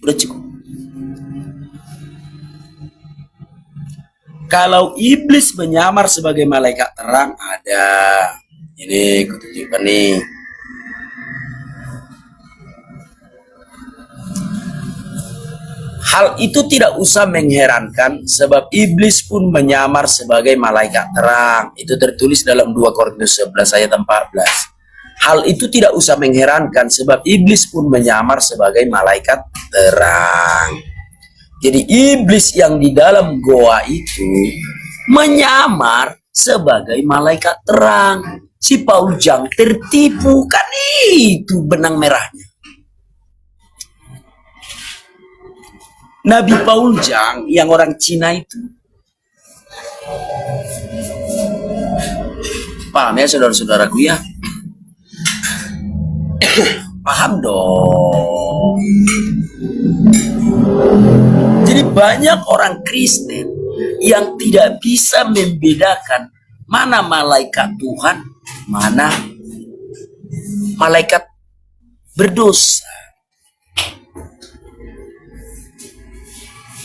Udah cukup. Kalau iblis menyamar sebagai malaikat terang, ada. Ini kutunjukkan nih. Hal itu tidak usah mengherankan, sebab iblis pun menyamar sebagai malaikat terang. Itu tertulis dalam 2 Korintus 11 ayat 14. Hal itu tidak usah mengherankan, sebab iblis pun menyamar sebagai malaikat terang. Jadi iblis yang di dalam goa itu menyamar sebagai malaikat terang. Si Paul Jang tertipu, kan itu benang merahnya. Nabi Paul Jang yang orang Cina itu. Paham ya saudara-saudaraku ya? Paham dong. Jadi banyak orang Kristen yang tidak bisa membedakan mana malaikat Tuhan, mana malaikat berdosa.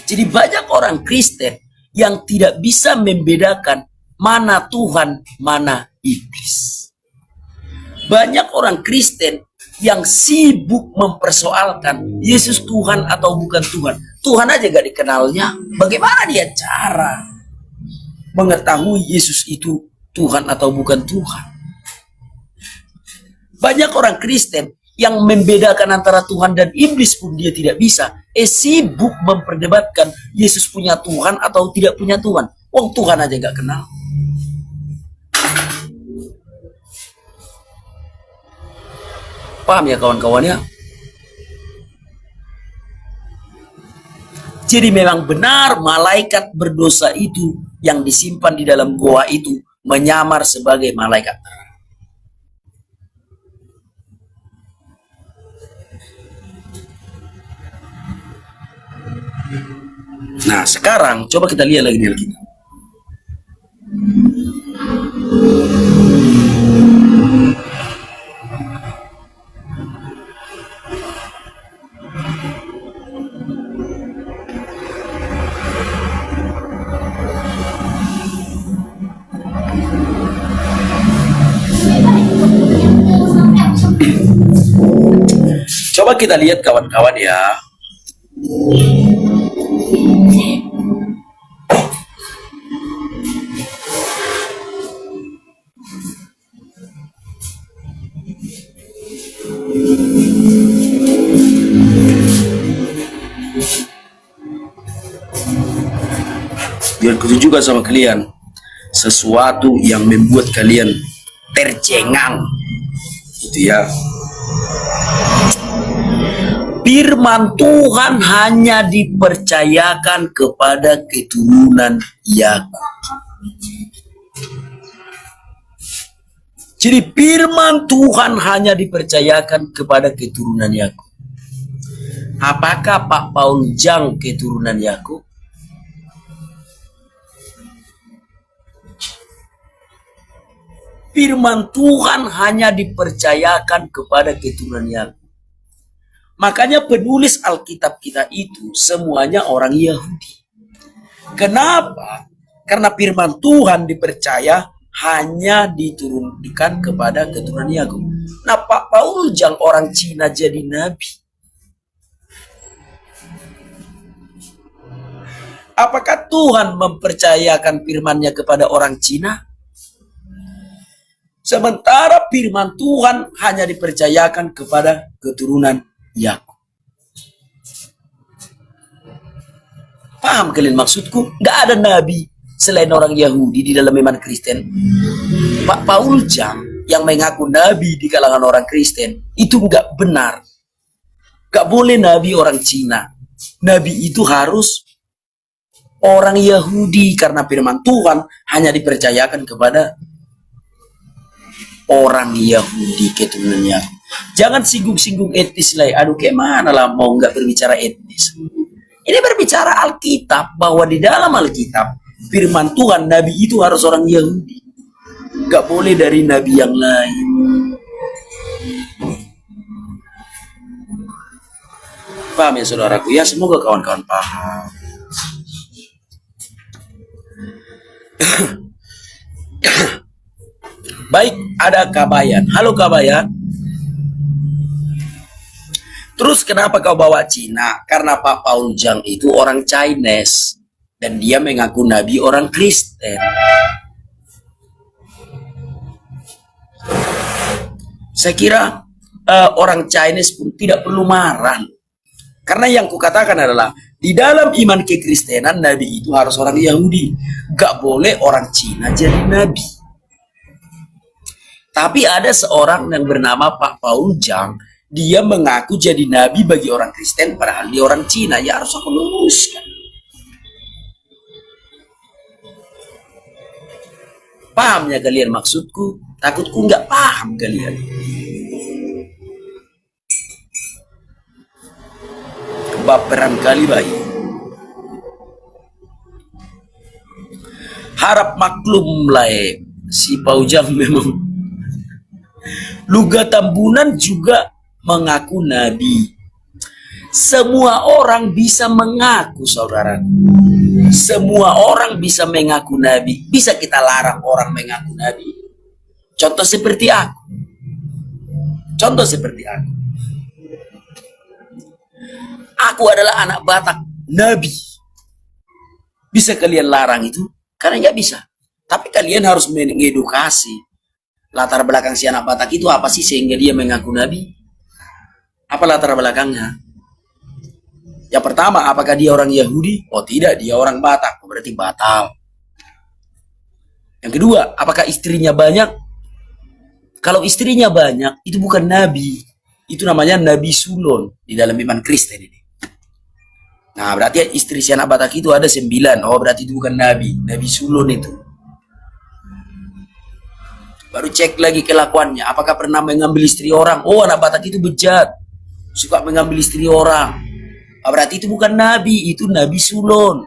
Jadi banyak orang Kristen yang tidak bisa membedakan mana Tuhan, mana iblis. Banyak orang Kristen yang sibuk mempersoalkan Yesus Tuhan atau bukan Tuhan. Tuhan aja gak dikenalnya. Bagaimana dia cara mengetahui Yesus itu Tuhan atau bukan Tuhan? Banyak orang Kristen yang membedakan antara Tuhan dan iblis pun dia tidak bisa. Sibuk memperdebatkan Yesus punya Tuhan atau tidak punya Tuhan. Wong Tuhan aja gak kenal. Paham ya kawan-kawan ya? Jadi memang benar malaikat berdosa itu yang disimpan di dalam goa itu menyamar sebagai malaikat terang. Nah sekarang coba kita lihat lagi di Alkitab. Coba kita lihat kawan-kawan ya. Biar kutunjukkan sama kalian sesuatu yang membuat kalian tercengang, gitu ya. Firman Tuhan hanya dipercayakan kepada keturunan Yakub. Jadi firman Tuhan hanya dipercayakan kepada keturunan Yakub. Apakah Pak Paul Jang keturunan Yakub? Firman Tuhan hanya dipercayakan kepada keturunan Yakub. Makanya penulis Alkitab kita itu semuanya orang Yahudi. Kenapa? Karena firman Tuhan dipercaya hanya diturunkan kepada keturunan Yakub. Nah Pak Paul Jang orang Cina jadi nabi. Apakah Tuhan mempercayakan firman-Nya kepada orang Cina? Sementara firman Tuhan hanya dipercayakan kepada keturunan Yakub. Paham kalian maksudku? Nggak ada nabi selain orang Yahudi di dalam iman Kristen. Pak Paul Jang yang mengaku nabi di kalangan orang Kristen itu nggak benar. Nggak boleh nabi orang Cina. Nabi itu harus orang Yahudi karena firman Tuhan hanya dipercayakan kepada orang Yahudi keturunannya. Jangan singgung-singgung etnis lah. Aduh, kayak mana lah mau nggak berbicara etnis. Ini berbicara Alkitab, bahwa di dalam Alkitab firman Tuhan nabi itu harus orang Yahudi. Nggak boleh dari nabi yang lain. Paham ya saudaraku? Ya semoga kawan-kawan paham. Baik, ada Kabayan. Halo Kabayan. Terus kenapa kau bawa Cina? Karena Pak Paul Jang itu orang Chinese. Dan dia mengaku nabi orang Kristen. Saya kira orang Chinese pun tidak perlu marah. Karena yang kukatakan adalah, di dalam iman kekristenan, nabi itu harus orang Yahudi. Gak boleh orang Cina jadi nabi. Tapi ada seorang yang bernama Pak Paul Jang. Dia mengaku jadi nabi bagi orang Kristen, padahal dia orang Cina. Ya harus aku luruskan. Pahamnya kalian maksudku? Takutku nggak paham kalian. Kebaperan kali bayi. Harap maklum lah si Paujang memang. Luga Tambunan juga mengaku nabi. Semua orang bisa mengaku, saudara. Semua orang bisa mengaku nabi. Bisa kita larang orang mengaku nabi? Contoh seperti aku. Contoh seperti aku. Aku adalah anak Batak nabi. Bisa kalian larang itu? Karena nggak bisa. Tapi kalian harus mengedukasi. Latar belakang si anak Batak itu apa sih sehingga dia mengaku nabi? Apa latar belakangnya? Yang pertama, apakah dia orang Yahudi? Oh tidak, dia orang Batak, berarti batal. Yang kedua, apakah istrinya banyak? Kalau istrinya banyak, itu bukan nabi. Itu namanya nabi sulon di dalam iman Kristen ini. Nah, berarti istri si anak Batak itu ada 9. Oh, berarti itu bukan nabi, nabi sulon itu. Baru cek lagi kelakuannya, apakah pernah mengambil istri orang? Oh, anak Batak itu bejat, suka mengambil istri orang. Berarti itu bukan nabi, itu nabi sulon.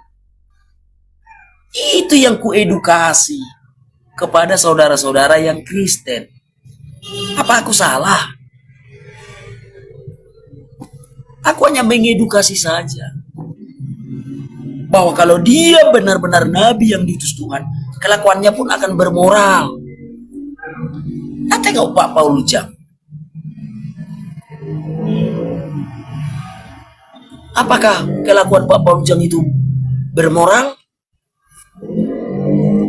Itu yang kuedukasi kepada saudara-saudara yang Kristen. Apa aku salah? Aku hanya mengedukasi saja. Bahwa kalau dia benar-benar nabi yang diutus Tuhan, kelakuannya pun akan bermoral. Nah, tengok Pak Paul Jang. Apakah kelakuan Pak Paul Jang itu bermoral?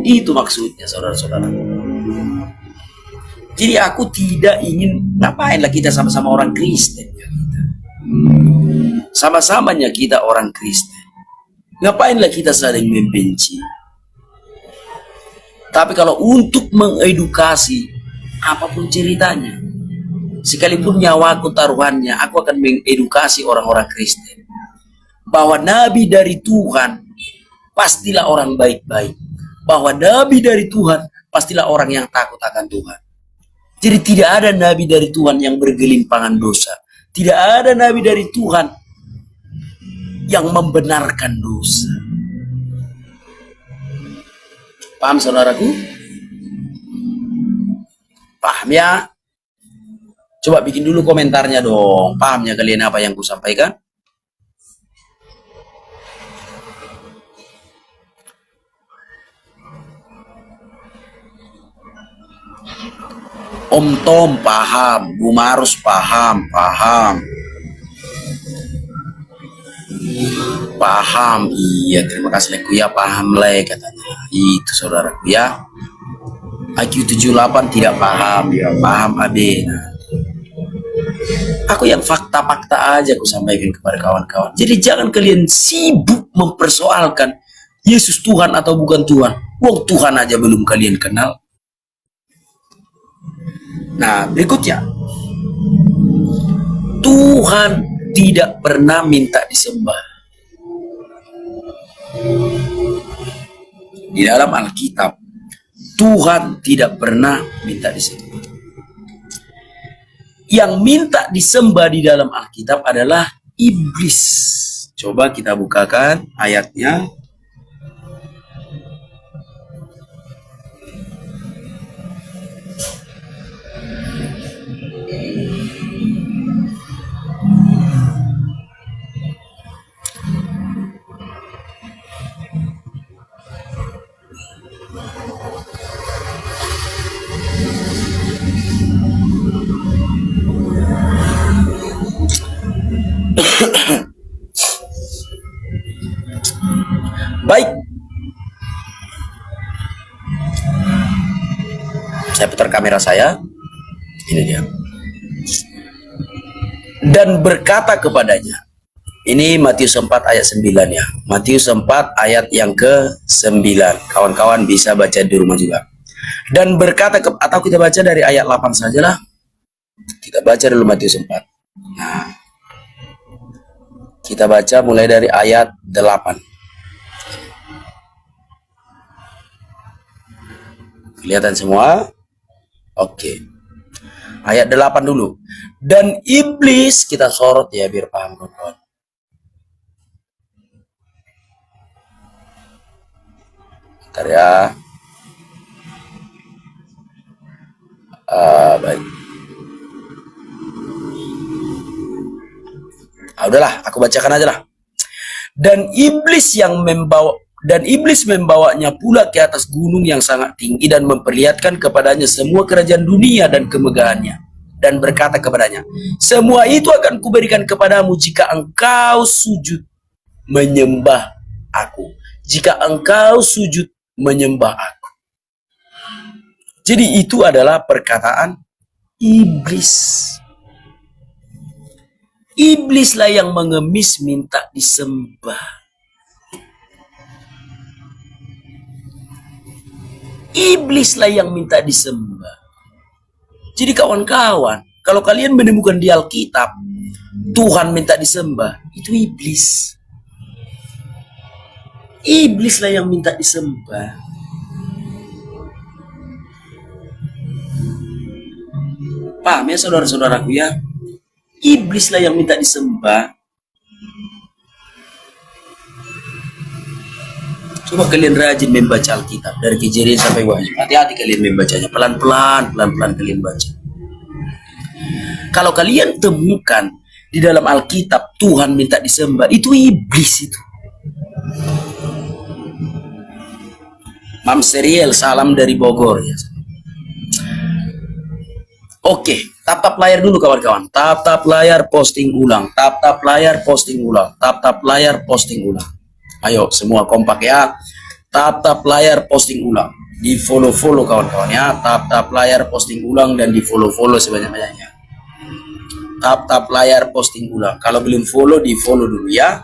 Itu maksudnya, saudara-saudara. Jadi aku tidak ingin, ngapainlah kita sama-sama orang Kristen. Sama-samanya kita orang Kristen. Ngapainlah kita saling membenci. Tapi kalau untuk mengedukasi, apapun ceritanya, sekalipun nyawaku taruhannya, aku akan mengedukasi orang-orang Kristen. Bahwa nabi dari Tuhan pastilah orang baik-baik. Bahwa nabi dari Tuhan pastilah orang yang takut akan Tuhan. Jadi tidak ada nabi dari Tuhan yang bergelimpangan dosa. Tidak ada nabi dari Tuhan yang membenarkan dosa. Paham saudaraku? Paham ya? Coba bikin dulu komentarnya dong. Pahamnya kalian apa yang kusampaikan? Om Tom paham, Bu Marus paham, paham. Iya, terima kasih leku ya, paham le katanya. Itu saudaraku ya. IQ 78 tidak paham, ya paham Abe. Nah, aku yang fakta-fakta aja aku sampaikan kepada kawan-kawan. Jadi jangan kalian sibuk mempersoalkan Yesus Tuhan atau bukan Tuhan. Wong Tuhan aja belum kalian kenal. Nah, berikutnya. Tuhan tidak pernah minta disembah. Di dalam Alkitab, Tuhan tidak pernah minta disembah. Yang minta disembah di dalam Alkitab adalah iblis. Coba kita bukakan ayatnya. Baik, saya putar kamera saya. Ini dia. Dan berkata kepadanya, ini Matius 4 ayat 9 ya. Matius 4 ayat yang ke-9. Kawan-kawan bisa baca di rumah juga. Dan berkata atau kita baca dari ayat 8 sajalah. Kita baca dulu Matius 4. Nah, kita baca mulai dari ayat 8. Kelihatan semua? Oke. Ayat 8 dulu. Dan iblis, kita sorot ya biar paham kawan-kawan. Bentar ya. Baik. Udahlah, aku bacakan aja lah. Dan iblis membawanya pula ke atas gunung yang sangat tinggi dan memperlihatkan kepadanya semua kerajaan dunia dan kemegahannya, dan berkata kepadanya, semua itu akan kuberikan kepadamu jika engkau sujud menyembah aku. Jika engkau sujud menyembah aku. Jadi itu adalah perkataan iblis. Iblislah yang mengemis minta disembah. Iblislah yang minta disembah. Jadi kawan-kawan, kalau kalian menemukan di Alkitab Tuhan minta disembah, itu iblis. Iblislah yang minta disembah. Paham ya saudara-saudaraku ya? Iblislah yang minta disembah. Coba kalian rajin membaca Alkitab dari Kejadian sampai Wahyu. Hati-hati kalian membacanya, pelan-pelan kalian baca. Kalau kalian temukan di dalam Alkitab Tuhan minta disembah, itu iblis itu. Mam Seriel, salam dari Bogor ya. Oke, tap-tap layar dulu kawan-kawan. Tap-tap layar, posting ulang. Tap-tap layar, posting ulang. Tap-tap layar, posting ulang. Ayo semua kompak ya. Tap-tap layar, posting ulang. Di follow-follow kawan-kawan ya. Tap-tap layar, posting ulang dan di follow-follow sebanyak-banyaknya. Tap-tap layar, posting ulang. Kalau belum follow, di follow dulu ya.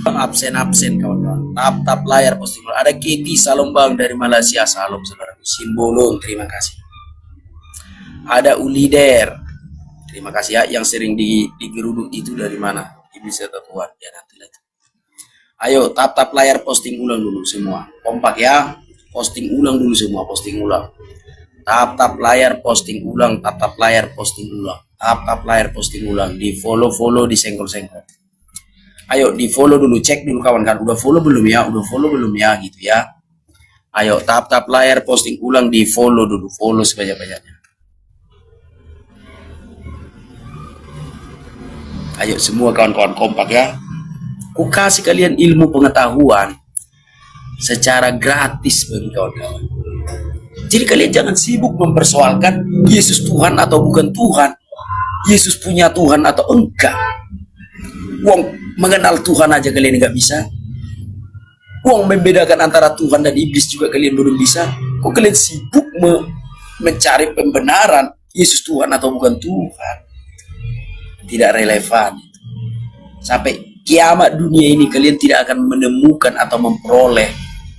Absen kawan-kawan. Tap-tap layar, posting ulang. Ada Kitty Salombang dari Malaysia. Salam saudaraku. Simbolon, terima kasih. Ada Ulider, terima kasih ya. Yang sering digeruduk itu dari mana? Iblis atau Tuhan? Ya nanti lagi. Ayo tap layar, posting ulang dulu semua. Kompak ya. Posting ulang dulu semua. Posting ulang. Tap layar, posting ulang. Tap layar, posting ulang. Tap layar, posting ulang. Di follow, di senggol. Ayo di follow dulu. Cek dulu kawan-kawan. Udah follow belum ya? Udah follow belum ya? Gitu ya. Ayo tap layar, posting ulang. Di follow dulu. Follow sebanyak-banyaknya. Ayo semua kawan-kawan kompak ya. Ku kasih kalian ilmu pengetahuan secara gratis bagi kawan-kawan. Jadi kalian jangan sibuk mempersoalkan Yesus Tuhan atau bukan Tuhan. Yesus punya Tuhan atau enggak. Wong mengenal Tuhan aja kalian nggak bisa. Wong membedakan antara Tuhan dan iblis juga kalian belum bisa. Kok kalian sibuk mencari pembenaran Yesus Tuhan atau bukan Tuhan? Tidak relevan. Sampai kiamat dunia ini kalian tidak akan menemukan atau memperoleh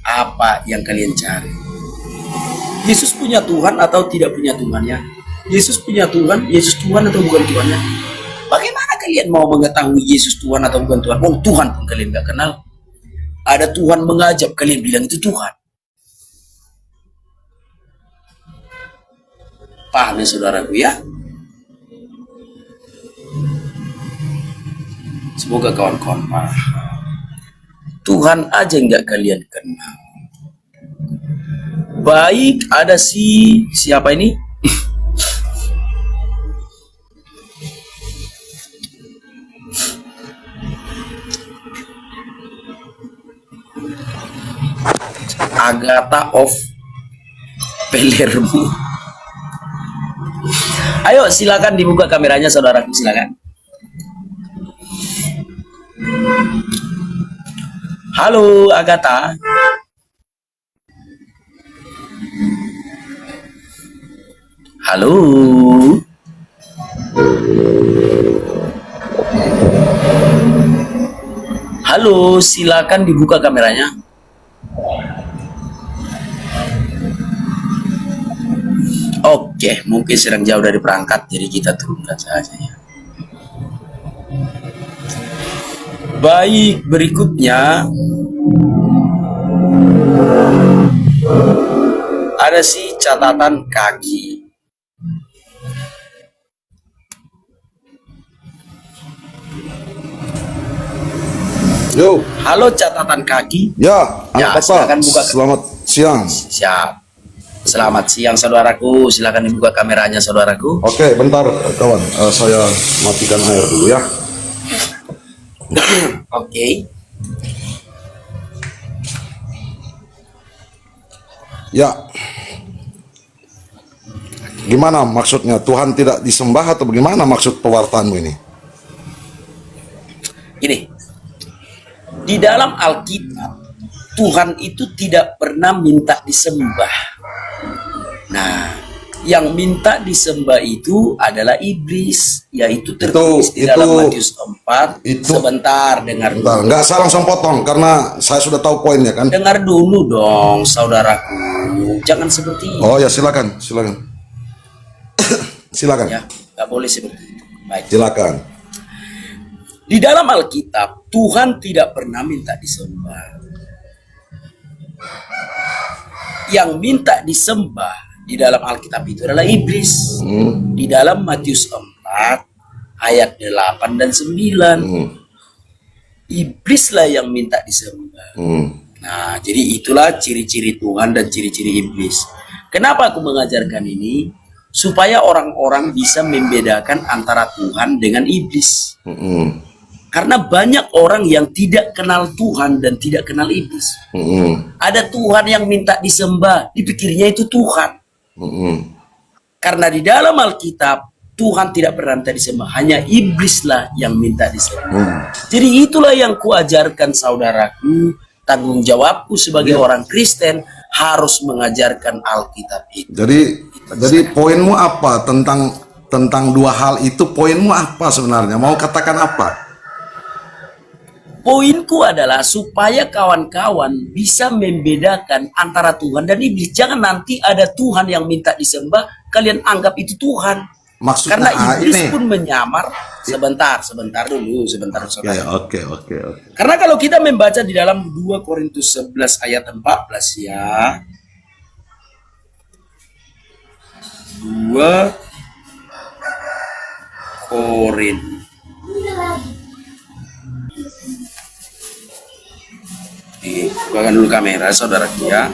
apa yang kalian cari. Yesus punya Tuhan atau tidak punya Tuhannya? Yesus punya Tuhan, Yesus Tuhan atau bukan Tuhannya? Bagaimana kalian mau mengetahui Yesus Tuhan atau bukan Tuhan? Oh, Tuhan pun kalian gak kenal. Ada Tuhan mengajak, kalian bilang itu Tuhan. Paham ya saudaraku ya? Semoga kawan-kawan paham. Tuhan aja nggak kalian kenal. Baik, ada siapa ini? Agatha of Palermo. Ayo silakan dibuka kameranya saudaraku, silakan. Halo Agatha. Halo. Halo, silakan dibuka kameranya. Oke, mungkin sedang jauh dari perangkat, jadi kita turunkan saja ya. Baik, berikutnya ada sih catatan kaki. Yo, Halo catatan kaki. ya, Ya, anak papa, silakan buka. selamat siang. Siap. Selamat siang saudaraku. Silakan dibuka kameranya saudaraku. Oke, bentar kawan, saya matikan air dulu ya. Oke. Ya, gimana maksudnya? Tuhan tidak disembah atau bagaimana maksud pewartaanmu ini? Ini di dalam Alkitab Tuhan itu tidak pernah minta disembah. Nah, yang minta disembah itu adalah iblis, yaitu tertulis di dalam Matius 4. Sebentar, dengar dulu. Bentar, nggak saya langsung potong karena saya sudah tahu poinnya kan. Dengar dulu dong, saudaraku. Jangan seperti itu. Oh ya, silakan, silakan. Silakan. Ya, nggak boleh seperti itu. Baik. Silakan. Di dalam Alkitab, Tuhan tidak pernah minta disembah. Yang minta disembah di dalam Alkitab itu adalah iblis. Di dalam Matius 4 ayat 8 dan 9. Iblislah yang minta disembah. Nah, jadi itulah ciri-ciri Tuhan dan ciri-ciri iblis. Kenapa aku mengajarkan ini? Supaya orang-orang bisa membedakan antara Tuhan dengan iblis. Karena banyak orang yang tidak kenal Tuhan dan tidak kenal iblis. Ada Tuhan yang minta disembah, dipikirnya itu Tuhan. Karena di dalam Alkitab Tuhan tidak pernah minta disembah, hanya iblislah yang minta disembah. Jadi itulah yang kuajarkan saudaraku. Tanggung jawabku sebagai orang Kristen harus mengajarkan Alkitab itu. Jadi poinmu apa tentang dua hal itu? Poinmu apa sebenarnya? Mau katakan apa? Poinku adalah supaya kawan-kawan bisa membedakan antara Tuhan dan iblis. Jangan nanti ada Tuhan yang minta disembah, kalian anggap itu Tuhan. Maksudnya karena iblis ini pun menyamar. Sebentar dulu. ya, oke. Karena kalau kita membaca di dalam 2 Korintus 11 ayat 14 ya. 2 Korintus. Bukakan dulu kamera saudara ya.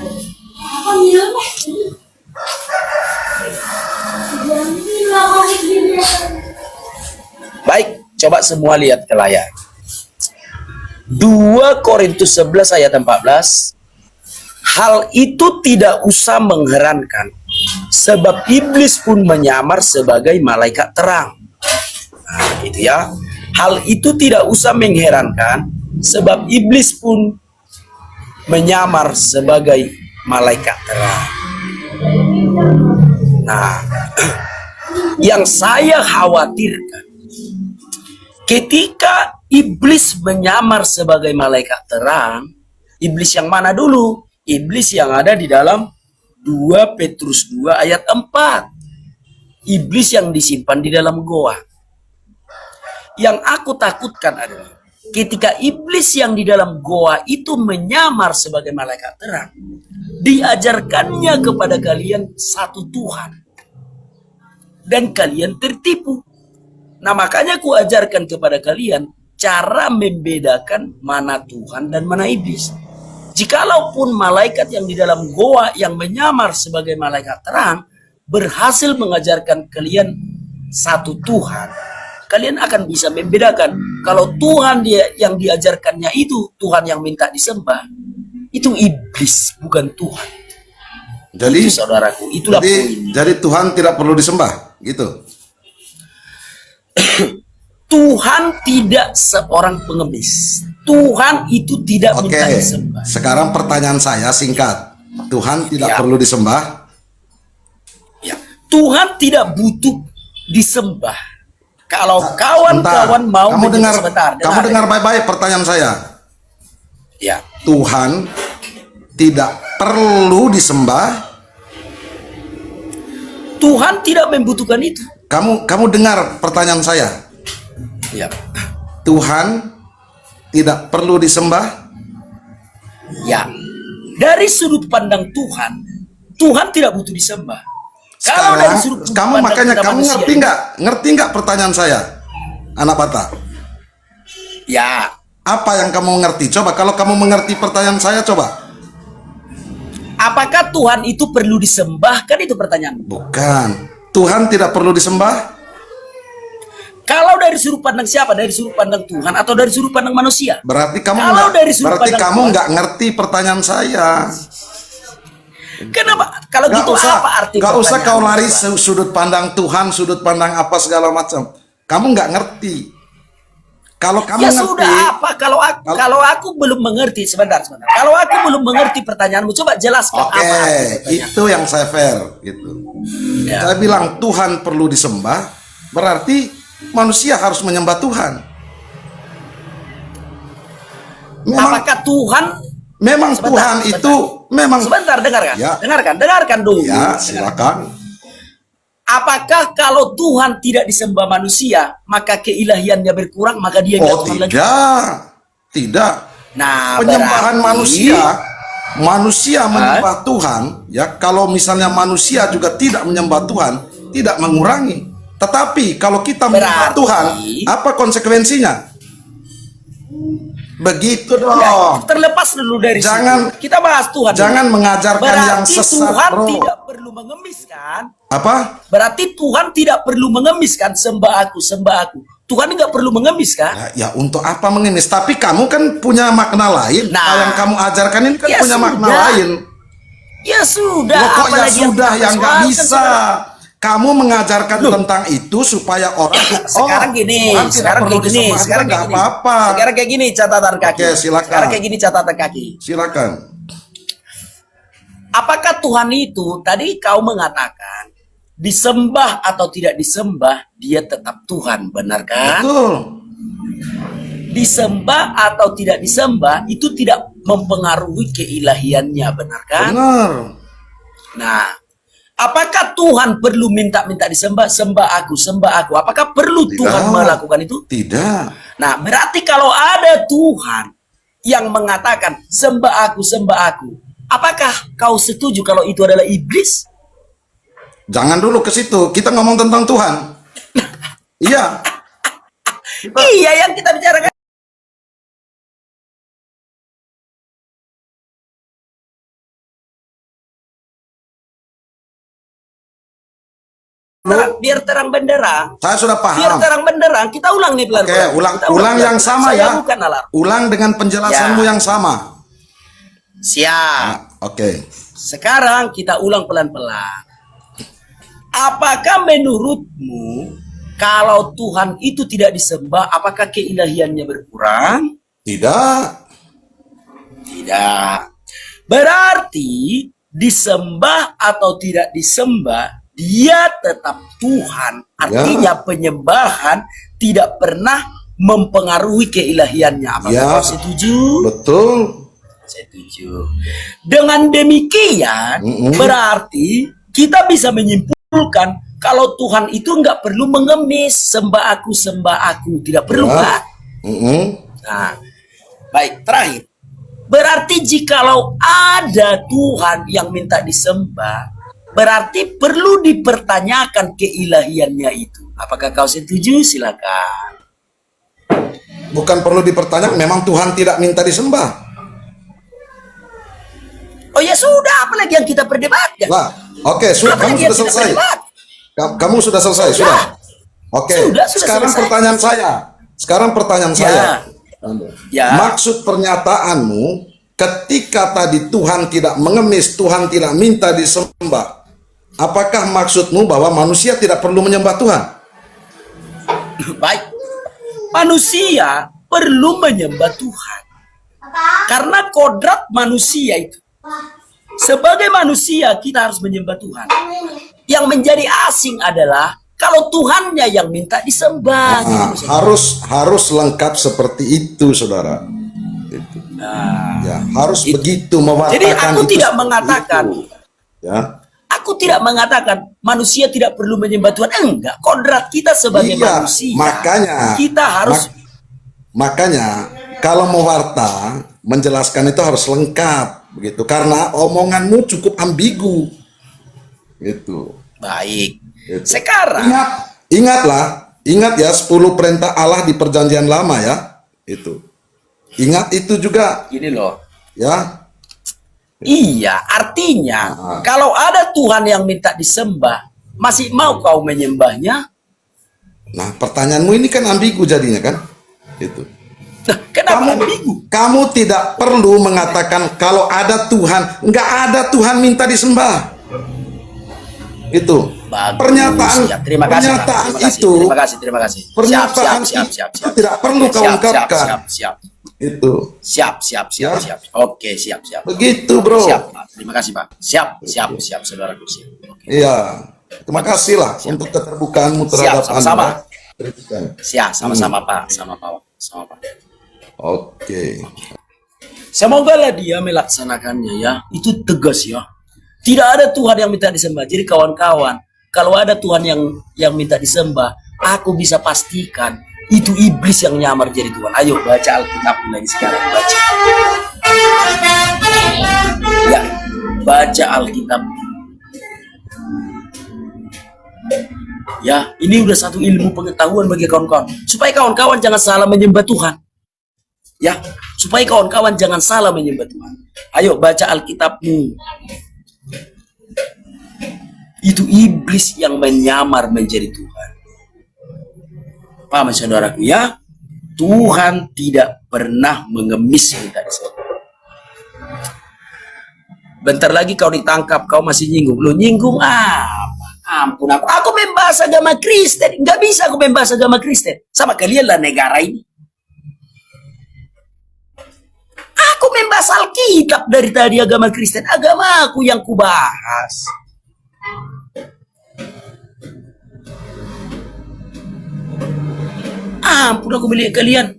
Baik, coba semua lihat ke layar. 2 Korintus 11 ayat 14. Hal itu tidak usah mengherankan, sebab iblis pun menyamar sebagai malaikat terang. Nah, gitu ya. Hal itu tidak usah mengherankan, sebab iblis pun menyamar sebagai malaikat terang. Nah, yang saya khawatirkan, ketika iblis menyamar sebagai malaikat terang, iblis yang mana dulu? Iblis yang ada di dalam 2 Petrus 2 ayat 4. Iblis yang disimpan di dalam goa. Yang aku takutkan adalah ketika iblis yang di dalam goa itu menyamar sebagai malaikat terang, diajarkannya kepada kalian satu Tuhan, dan kalian tertipu. Nah, makanya aku ajarkan kepada kalian cara membedakan mana Tuhan dan mana iblis. Jikalaupun malaikat yang di dalam goa yang menyamar sebagai malaikat terang berhasil mengajarkan kalian satu Tuhan, kalian akan bisa membedakan kalau Tuhan yang diajarkannya itu Tuhan yang minta disembah, itu iblis, bukan Tuhan. Jadi itu, saudaraku, itulah poin. Jadi Tuhan tidak perlu disembah, gitu. Tuhan tidak seorang pengemis. Tuhan itu tidak Oke, minta disembah. sekarang pertanyaan saya singkat. Tuhan tidak Ya. perlu disembah? Ya. Tuhan tidak butuh disembah. Kalau Bentar, kawan-kawan mau kamu dengar, sebentar, kamu dengar baik-baik pertanyaan saya. Ya. Tuhan tidak perlu disembah? Tuhan tidak membutuhkan itu. Kamu dengar pertanyaan saya. Ya. Tuhan tidak perlu disembah? Ya. Dari sudut pandang Tuhan, Tuhan tidak butuh disembah. Kalau dari Sekarang sudut kamu pandang makanya kita kamu manusia, ngerti nggak pertanyaan saya, anak Bata? ya, Apa yang kamu ngerti? Coba kalau kamu mengerti pertanyaan saya, coba. apakah Tuhan itu perlu disembah? Kan itu pertanyaan. Bukan. Tuhan tidak perlu disembah? Kalau dari sudut pandang siapa? Dari sudut pandang Tuhan atau dari sudut pandang manusia? Berarti kamu Kalau dari sudut berarti pandang kamu Tuhan. nggak ngerti pertanyaan saya. Kenapa? Kalau Nggak gitu usah, apa arti nggak usah kau pertanyaan? lari sudut pandang Tuhan, sudut pandang apa segala macam. Kamu nggak ngerti. Kalau kamu Ya ngerti, sudah apa? Kalau aku belum mengerti, sebentar. Kalau aku belum mengerti pertanyaanmu, coba jelaskan oke, apa arti pertanyaan. itu yang saya fair gitu. Ya. Saya bilang Tuhan perlu disembah, berarti manusia harus menyembah Tuhan. Apakah Tuhan? Memang Sebentar, Tuhan sebentar. itu memang. Sebentar, dengarkan. Ya. Dengarkan dulu. Ya, Dengarkan. silakan. Apakah kalau Tuhan tidak disembah manusia, maka keilahiannya berkurang, maka dia Oh Tuhan lagi? tidak. Nah, Penyembahan berarti- manusia menyembah Tuhan, ya kalau misalnya manusia juga tidak menyembah Tuhan, tidak mengurangi. Tetapi kalau kita menyembah Berarti- Tuhan, apa konsekuensinya? Begitu dong. Ya, terlepas dulu dari Jangan- situ. Kita bahas Tuhan. Jangan dulu. mengajarkan Berarti yang sesat, Tuhan bro. tidak perlu mengemis kan? Apa? Berarti Tuhan tidak perlu mengemis kan? Sembah aku, sembah aku. Tuhan nggak perlu mengemis kan? Ya untuk apa mengemis? Tapi kamu kan punya makna lain. Nah. Yang kamu ajarkan ini kan Ya punya makna sudah. lain. Ya sudah. Loh, kok ya apalagi yang sudah kita yang nggak persoalkan bisa. sekarang? Kamu mengajarkan tentang itu supaya orang Sekarang gini, Tuhan tidak sekarang perlu kayak gini, disembah, sekarang nggak kayak gini. apa-apa. Sekarang kayak gini catatan kaki. Oke, silakan. Sekarang kayak gini catatan kaki. Silakan. Apakah Tuhan itu tadi kau mengatakan disembah atau tidak disembah dia tetap Tuhan, benar kan? Betul. Disembah atau tidak disembah itu tidak mempengaruhi keilahiannya, benar kan? Benar. Nah, apakah Tuhan perlu minta-minta disembah? Sembah aku, sembah aku. Apakah perlu Tidak. Tuhan melakukan itu? Tidak. Nah, berarti kalau ada Tuhan yang mengatakan sembah aku, apakah kau setuju kalau itu adalah iblis? Jangan dulu ke situ. Kita ngomong tentang Tuhan. Iya. Iya, yang kita bicarakan. Biar terang benderang. Saya sudah Biar paham. terang benderang. Kita ulang nih pelan-pelan. Oke, ulang Kita ulang yang pelan-pelan. sama Saya ya. bukan alarm. Ulang dengan penjelasanmu Ya. yang sama. Siap. Oke. Sekarang kita ulang pelan-pelan. Apakah menurutmu kalau Tuhan itu tidak disembah, apakah keilahiannya berkurang? Tidak. Tidak. Berarti disembah atau tidak disembah, dia tetap Tuhan. Artinya penyembahan tidak pernah mempengaruhi keilahiannya. Apakah Ya. kau setuju? Betul. Setuju. Dengan demikian, berarti kita bisa menyimpulkan kalau Tuhan itu nggak perlu mengemis sembah aku, tidak perlu Ya. kan? Nah, baik terakhir. Berarti jikalau ada Tuhan yang minta disembah, berarti perlu dipertanyakan keilahiannya itu. Apakah kau setuju? Silakan. Bukan perlu dipertanyakan, memang Tuhan tidak minta disembah. Oh ya sudah, apalagi yang kita perdebatkan? Lah, oke, kamu Apalagi yang sudah kita selesai. perdebat? Kamu sudah selesai, sudah. Oke. Sudah Sekarang selesai. pertanyaan saya. Sekarang pertanyaan Ya. saya. Ya. Maksud pernyataanmu ketika tadi Tuhan tidak mengemis, Tuhan tidak minta disembah. Apakah maksudmu bahwa manusia tidak perlu menyembah Tuhan? Baik. Manusia perlu menyembah Tuhan. Karena kodrat manusia itu. Sebagai manusia kita harus menyembah Tuhan. Yang menjadi asing adalah kalau Tuhannya yang minta disembah. Gitu, harus lengkap seperti itu, saudara. Itu. Ya, harus begitu mewartakan. Jadi aku tidak mengatakan. Ya. Aku tidak mengatakan manusia tidak perlu menyembah Tuhan. Enggak, kodrat kita sebagai manusia. Makanya kita harus. Makanya kalau mewarta, menjelaskan itu harus lengkap, begitu. Karena omonganmu cukup ambigu, gitu. Baik. Gitu. Sekarang. Ingat ya 10 perintah Allah di Perjanjian Lama ya, itu. Ingat itu juga. Gini loh. Ya. Iya, artinya kalau ada Tuhan yang minta disembah, masih mau kau menyembahnya? Nah, pertanyaanmu ini kan ambigu jadinya kan? Itu. Nah, kenapa ambigu? Kamu tidak perlu mengatakan kalau ada Tuhan, nggak ada Tuhan minta disembah. Itu. Bagus, pernyataan siap. Terima kasih, pernyataan terima kasih, itu. Terima kasih. Pernyataan Siap. itu tidak perlu kau ungkapkan. Siap. Itu. Siap. Oke, siap. Begitu, bro. Siap, Pak. Terima kasih, Pak. Siap, saudaraku. Siap. Oke. Iya. Terima kasih lah untuk keterbukaanmu terhadap sama-sama. Anda. Siap, sama-sama, Pak. Sama Pak. Oke. Semoga lah dia melaksanakannya ya. Itu tegas ya. Tidak ada Tuhan yang minta disembah. Jadi kawan-kawan, kalau ada Tuhan yang minta disembah, aku bisa pastikan itu iblis yang nyamar jadi Tuhan. Ayo baca Alkitab lagi sekarang, baca. Ya, baca Alkitab. Ya, ini udah satu ilmu pengetahuan bagi kawan-kawan. Supaya kawan-kawan jangan salah menyembah Tuhan. Ya, supaya kawan-kawan jangan salah menyembah Tuhan. Ayo baca Alkitabmu. Itu iblis yang menyamar menjadi Tuhan. Paham saudaraku ya? Tuhan tidak pernah mengemis minta disembah. Bentar lagi kau ditangkap, kau masih nyinggung. Lo nyinggung apa? Ampun aku. Aku membahas agama Kristen. Nggak bisa aku membahas agama Kristen. Sama kalian lah negara ini. Aku membahas Alkitab dari tadi agama Kristen. Agama aku yang kubahas. Ampun aku bilang kalian.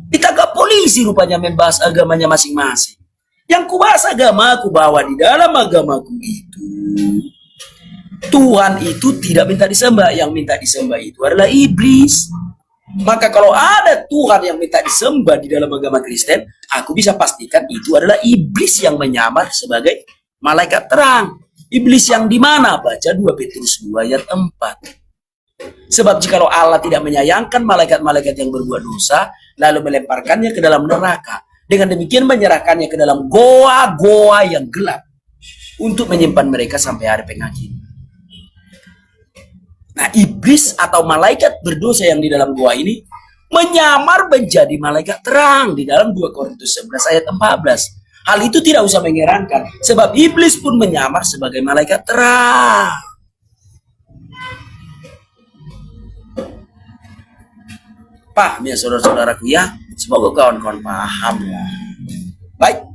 Ditangkap polisi rupanya membahas agamanya masing-masing. Yang kubahas agama aku bawa di dalam agamaku itu. Tuhan itu tidak minta disembah. Yang minta disembah itu adalah iblis. Maka kalau ada Tuhan yang minta disembah di dalam agama Kristen, aku bisa pastikan itu adalah iblis yang menyamar sebagai malaikat terang. Iblis yang di mana? Baca 2 Petrus 2 ayat 4. Sebab jikalau Allah tidak menyayangkan malaikat-malaikat yang berbuat dosa, lalu melemparkannya ke dalam neraka, dengan demikian menyerahkannya ke dalam goa-goa yang gelap untuk menyimpan mereka sampai hari penghakiman. Nah, iblis atau malaikat berdosa yang di dalam goa ini menyamar menjadi malaikat terang di dalam 2 Korintus 11 ayat 14. Hal itu tidak usah mengherankan, sebab iblis pun menyamar sebagai malaikat terang. Paham ya saudara-saudaraku ya? Semoga kawan-kawan paham ya. Baik.